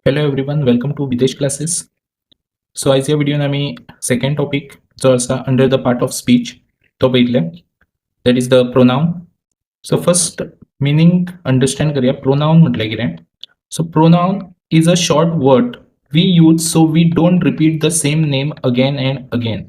Hello everyone, welcome to Videsh classes. So आज या व्हिडिओन आम्ही सेकंड टॉपिक जो असा under the part of speech तो पळयतले, that is the pronoun. So first meaning understand करूया. प्रोनाउन म्हटल्यार कितें? So pronoun is a short word we use so we don't repeat the same name again and again.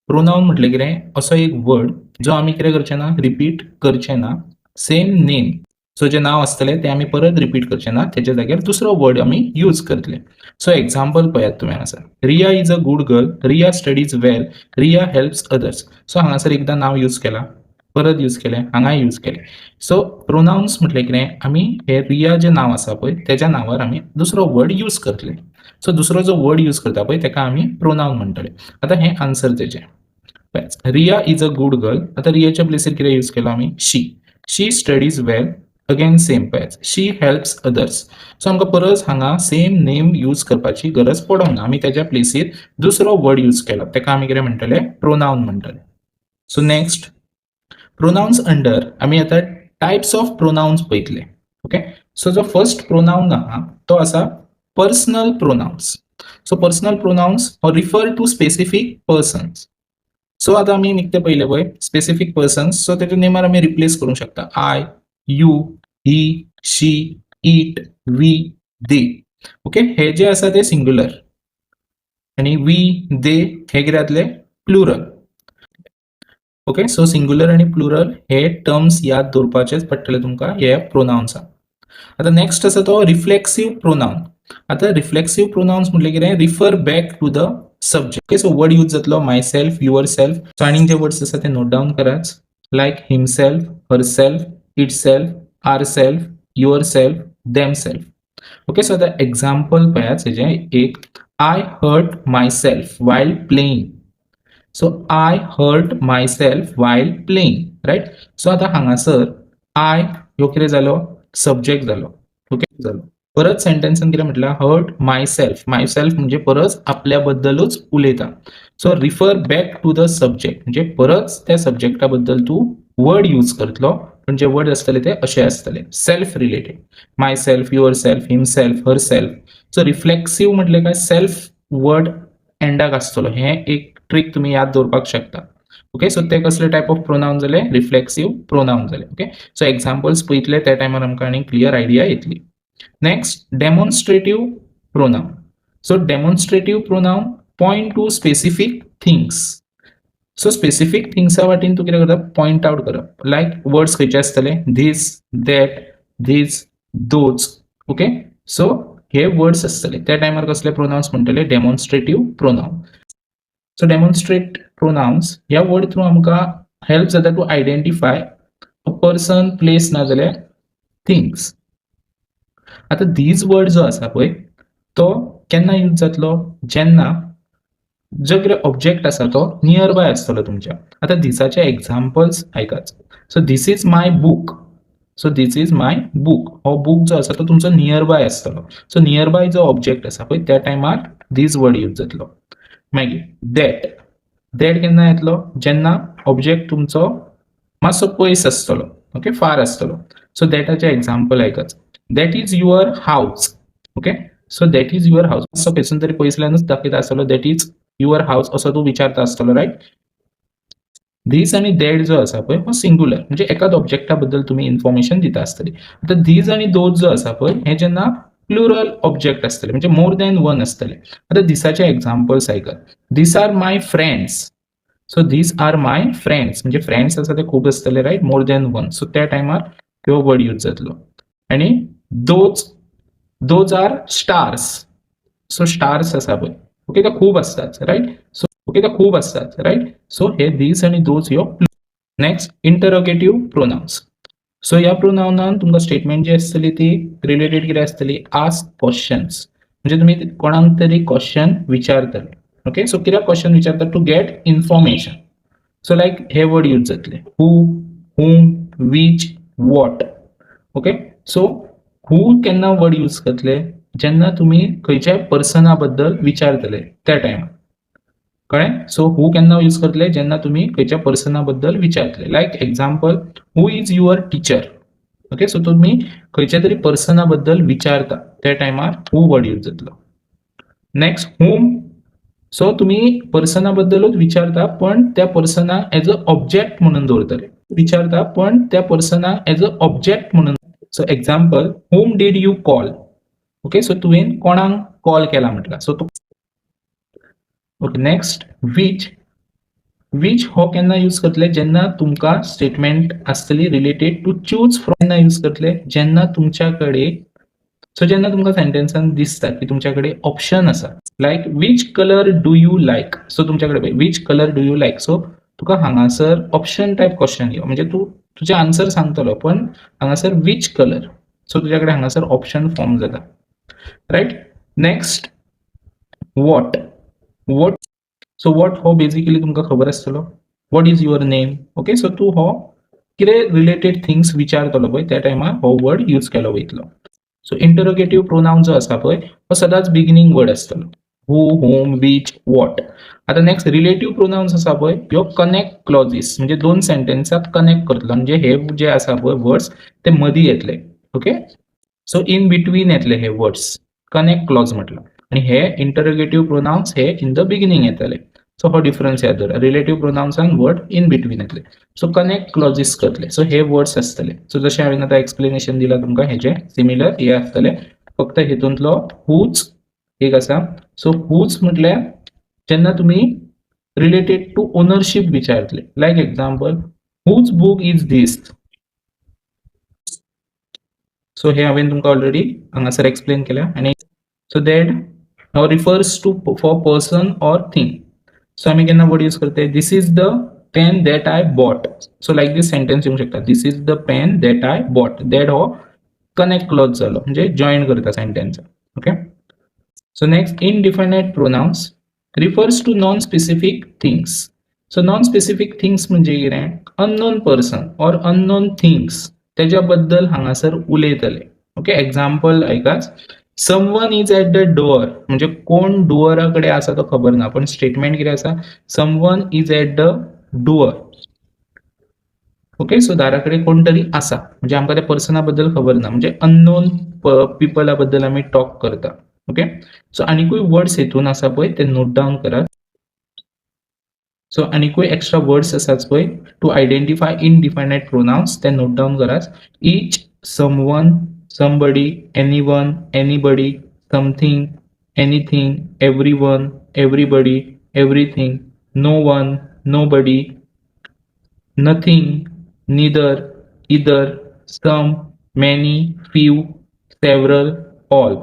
Pronoun म्हटल्यार कितें? असो एक word जो आम्ही कितें करचे ना, रिपीट करचे ना. सेम नेम, सो जे नाव आसतले ते आम्ही परत रिपीट करचे ना, त्याच्या जाग्यार दुसरो वर्ड आम्ही यूज करतले. सो एक्झाम्पल पळयात तुम्ही हांगासर. Riya is a good girl, Riya studies well, Riya helps others. So हांगासर एकदा नाव यूज केला, परत यूज केले, हांगा यूज केले. सो प्रोनाउन्स म्हटले कितें? आम्ही हे रिया जे नाव आसा पळय त्याच्या नावार आम्ही दुसरो वर्ड यूज करतले. सो दुसरो जो वर्ड यूज करता पळय तेका आम्ही प्रोनाउन म्हणटले. आता हे आन्सर तेजे. Riya is a good girl. आता रियाच्या प्लेसीर कितें यूज केलो आम्ही? She studies well. Again same पळयात, शी हेल्प्स अदर्स. सो आमकां परस हांगा सेम नेम यूज करपाची गरज पडोंक ना. आमी त्याच्या प्लेसीर दुसरो वर्ड यूज केलो, तेका आमी कितें म्हणटले? प्रोनाउन म्हणटले. सो नेक्स्ट, प्रोनाउन्स अंडर आमी आता टायप्स ऑफ प्रोनाउन्स पळयतले. ओके, सो जो फर्स्ट प्रोनाउन आहा तो आसा personal pronouns. So personal pronouns refer to specific persons. So आता आम्ही निघते पहिले पळय स्पेसिफिक पर्सन्स. सो त्याच्या नेमार आम्ही रिप्लेस करू शकता. I, you, he, she, it, we, they. Okay, हे जे आसा ते सिंग्युलर आणि वी, दे हे कितें जातले? प्लुरल. ओके, सो सिंग्युलर आणि प्लुरल हे टर्म्स याद दवरपाचेच पडटले तुमकां हे प्रोनाउन्साक. आता नेक्स्ट आसा तो रिफ्लेक्सिव्ह प्रोनाउन. आता रिफ्लेक्सिव्ह प्रोनाउन्स म्हटले कितें? Refer back to the subject. Okay, so word use जातलो myself, yourself. So आनीक जे वर्ड्स आसा ते नोट डावन कराच. Like himself, herself, itself, ourself, yourself, themselves. Okay, so आता एक्झाम्पल पळयात हेजे एक. I hurt myself while playing. So I hurt myself while playing, right. So आता हांगासर आय ह्यो कितें जालो? सब्जेक्ट जालो. ओके जालो. परत सेंटेन्सान कितें म्हटलां? Hurt myself. Myself म्हणजे परत आपल्याबद्दलूच उलयता. So refer back to the subject म्हणजे परत त्या सब्जेक्टा बद्दल तू वर्ड यूज करतलो, पण जे वर्ड असतले ते असे असतले self related. Myself, yourself, himself, herself. So reflexive म्हटले काय? सेल्फ वर्ड एंडाक आसतलो. हे एक ट्रिक तुम्ही याद दवरपाक शकता. ओके, सो ते कसले टायप ऑफ प्रोनाउन जाले? रिफ्लेक्सिव्ह प्रोनाउन जाले. ओके, सो एक्झाम्पल्स पळयतले त्या टायमार आमकां आनी क्लियर आयडिया येतली. Next, demonstrative pronoun. So demonstrative pronoun point to specific things. So specific थिंग्सा वाटेन तू कितें करता? पॉइंट आउट करप. लायक वर्ड्स खंयचे आसतले? This, that, this, those. Okay, so हे वर्ड्स आसतले त्या टायमार कसले प्रोनाउन्स म्हणटले? Demonstrative pronoun. So demonstrate pronouns ह्या वर्ड थ्रू आमकां हेल्प जाता to identify a person, place नाजाल्यार थिंग्स. आता दीज वर्ड जो आसा पळय तो केन्ना यूज जातलो? जेन्ना जो कितें ऑब्जेक्ट आसा तो नियर बाय आसतलो तुमच्या. आता दिसाचे एक्झाम्पल्स आयकाच. So this is my book. So this is my book. हो बुक जो आसा तो तुमचो नियर बाय आसतलो. सो नियर बाय जो ऑब्जेक्ट आसा पळय त्या टायमार दीज वर्ड यूज जातलो. मागीर दॅट. दॅट केन्ना येतलो? जेन्ना ऑब्जेक्ट तुमचो मातसो पयस आसतलो. ओके, फार आसतलो. सो दॅटाचे एक्झाम्पल आयकाच. That is your house. Okay, so that is your house. मातसो खंयसून तरी पयसल्यानूच दाखयता आसतलो दॅट इज युअर हाऊस असो तू विचारता आसतलो, राईट. धीस आणि दॅट जो आसा पळय हो सिंग्युलर म्हणजे एकाच ऑब्जेक्टा बद्दल तुम्ही इन्फॉर्मेशन दिता आसतली. आता धीज आणि दोज जो आसा पळय हे जेन्ना प्लुरल ऑब्जेक्ट आसतले म्हणजे मोर दॅन वन आसतले. आता दिसाचे एक्झाम्पल्स आयकात. These are my friends. So these are my friends म्हणजे फ्रेंड्स आसा ते खूप आसतले, right, more than one. So त्या टायमार ह्यो वर्ड यूज जातलो. आणि those, those are stars. So stars आसा पळय ओके ते खूप असतात, राईट. सो ओके ते खूप असतात, राईट. सो हे दीज आणि दोज ह्यो. Next, interrogative pronouns. सो ह्या प्रोनाउनान तुमकां स्टेटमेंट जी आसतली ती रिलेटेड कितें आसतली? Ask questions. म्हणजे तुम्ही कोणाक तरी क्वेश्चन विचारतले. ओके, सो कित्याक क्वेश्चन विचारता? To get information. So like हे वर्ड यूज जातले. Who, whom, which, what. Okay, so who केन्ना वर्ड यूज करतले? जेन्ना तुम्ही खंयच्याय पर्सना बद्दल विचारतले त्या टायमार. कळ्ळें? सो हू केन्ना यूज करतले? जेन्ना तुम्ही खंयच्या पर्सना बद्दल विचारतले. Like example, who is your teacher. Okay. So तुम्ही खंयच्या तरी पर्सना बद्दल विचारता त्या टायमार हू वर्ड यूज जातलो. Next whom. सो तुम्ही पर्सना बद्दलच विचारता पण त्या पर्सना एज अ ऑब्जेक्ट म्हणून दवरतले. विचारता पण त्या पर्सना एज अ ऑब्जेक्ट म्हणून. So example, whom did you call. Okay. So तुवें कोणाक कॉल केला म्हटला. सो तो ओके. Next which. विच हो केन्ना यूज करतले जेन्ना तुमकां स्टेटमेंट आसतली रिलेटेड टू चूज फ्रॉम. केन्ना यूज करतले जेन्ना तुमच्याकडे, सो जेन्ना तुमकां सेंटेन्सान दिसता की तुमच्याकडे ऑप्शन आसा, like which colour do you like. So तुमच्याकडे which colour do you like. So तुका हांगासर ऑप्शन टायप क्वेश्चन येवं म्हणजे तू तुझे आन्सर सांगतलो पण हांगासर विच कलर. सो तुझ्याकडे हांगासर ऑप्शन फॉर्म जाता. Right. Next what. What. So what हो बेसिकली तुमकां खबर आसतलो. What is your name. Okay. So तू हो कितें रिलेटेड थिंग्स विचारतलो पळय त्या टायमार हो वर्ड यूज केलो वयतलो. सो इंटरोगेटिव्ह प्रोनाउन जो आसा पळय हो सदांच बिगिनिंग वर्ड आसतलो. हू, होम, विच, वॉट. आता नेक्स्ट रिलेटिव्ह प्रोनाउन्स आसा पळय ह्यो कनेक्ट क्लॉजीस म्हणजे दोन सेंटेन्साक कनेक्ट करतलो म्हणजे हे जे आसा पळय वर्ड्स ते मदीं येतले. ओके. सो इन बिटवीन येतले हे वर्ड्स. कनेक्ट क्लॉज म्हटलं आणि हे इंटरोगेटिव्ह प्रोनाउन्स हे इन द बिगिनिंग येतले. सो हो डिफरन्स याद दवरा. रिलेटिव्ह प्रोनाउन्सान वर्ड इन बिटवीन येतले. सो कनेक्ट क्लॉजीस करतले. सो हे वर्ड्स आसतले. सो जशें हांवें आतां एक्सप्लेनेशन दिलां तुमकां हेजे सिमिलर हे आसतले. फक्त हेतूंतलो हूच एक आसा. सो हूच म्हटल्यार जेन्ना तुमी रिलेटेड टू ओनरशीप विचारतले. Like example, whose book is this. So हे हांवें तुमकां ऑलरेडी हांगासर एक्सप्लेन केल्या आनी so that refers to for person or thing. So आमी केन्ना वर्ड यूज करते, this is the pen that I bought. So like these sentence येवंक शकता, this is the pen that I bought. That हो connect clause जालो म्हणजे join करता sentence. Okay. So next इनडिफायनाइट pronounce refers to non specific things. So non specific things म्हणजे कितें, unknown person or unknown things त्याच्या बद्दल हांगासर उलयतले. ओके. एक्झाम्पल ऐकाच, someone is at the door म्हणजे कोण डोअरा कडेन आसा तो खबर ना पण स्टेटमेंट कितें आसा, someone is at the door. Okay. So दारा कडेन कोण तरी आसा म्हणजे आमकां त्या पर्सना बद्दल खबर ना म्हणजे अननोन पिपला बद्दल आमी टॉक करता. ओके. सो आनीकूय वर्ड्स हेतून आसा पळय ते नोट डावन करात. सो आनीकूय एक्स्ट्रा वर्ड्स आसात पळय टू आयडेंटिफाय इनडिफायनाइट प्रोनाउन्स ते नोट डावन करात. Each, someone, somebody, anyone, anybody, something, anything, everyone, everybody, everything, no one, nobody, nothing, neither, either, some, many, few, several, all.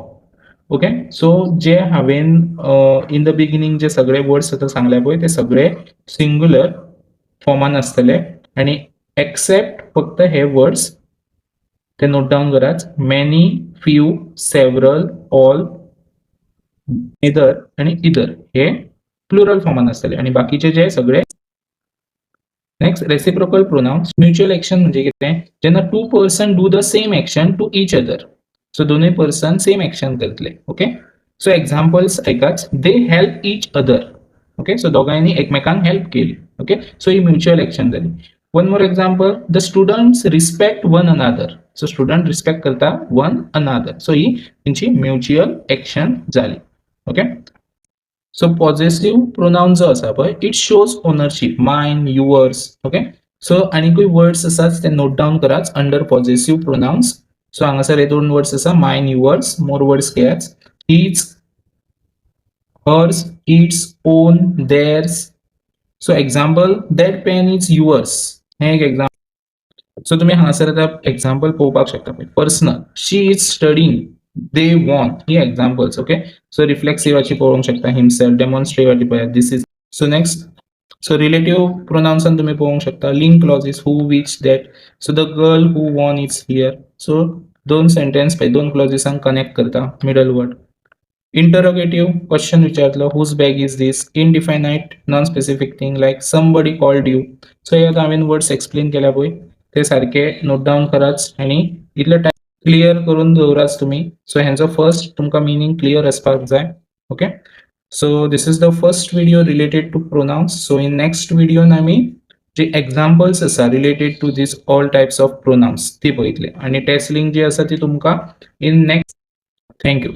Okay. So जे हांवें in the beginning जे सगळे words आतां सांगले पळय ते सगळे सिंगुलर फॉर्मान आसतले आनी एक्सेप्ट फक्त हे वर्ड्स ते नोट डावन करात. Many, few, several, all, neither आणि इदर हे प्लुरल फॉर्मान आसतले आणि बाकीचे जे सगळे. Next reciprocal pronouns. Mutual action म्हणजे कितें, जेन्ना two person do the same action to each other. So दोनूय पर्सन सेम एक्शन करतले. ओके. सो एक्झाम्पल्स ऐकाच, they help each other. Okay. So दोगांयनी एकमेकांक हेल्प केली. ओके. सो ही म्युच्युअल एक्शन जाली. One more example, the students respect one another. So student respect करता one another. So ही तेंची म्युच्युअल एक्शन जाली. ओके. सो पॉझेसिव्ह प्रोनाउन जो आसा पळय it shows ownership, mine, yours. Okay. So आनीकूय वर्ड्स आसात ते नोट डावन करात अंडर पॉझेसिव्ह प्रोनाउन्स. सो हांगासर हे दोन वर्ड्स आसा, मायन, युअर्स. मोर वर्ड्स घेयात. His, hers, its, own, theirs. So example, that pen is yours. हे एक एक्झाम्पल. सो तुम्ही हांगासर आतां एक्झाम्पल पळोवपाक शकता. Personal, she is studying, they won. ही एक्झाम्पल्स. ओके. सो रिफ्लेक्सिवाची पळोवंक शकता, हिमसेल्फ, डेमॉन्स्ट्रेटिवाची पळयात, this is. So next, so relative प्रोनाउन्सान तुम्ही पळोवंक शकता, link clauses, who, which, that. So the girl who won is here. So दोन सेंटेन्स पळय दोन क्लॉजीसांक कनेक्ट करता मिडल वर्ड. इंटरोगेटिव्ह क्वेश्चन विचारतलो, whose bag is this. Indefinite non specific thing like somebody called you. So हे आतां हांवें words explain केल्या पळय ते सारखे नोट डावन करात आणि इतले टायम क्लियर करून दवरात तुम्ही. सो हेंचो फर्स्ट तुमकां मिनींग क्लियर आसपाक जाय. Okay. So this is the first video related to pronouns. So in next video आमी जे एक्झाम्पल्स आसा related to these all types of pronouns ती पळयतले आणि टेस्ट लिंक जी आसा ती तुमकां इन नेक्स्ट. थँक्यू.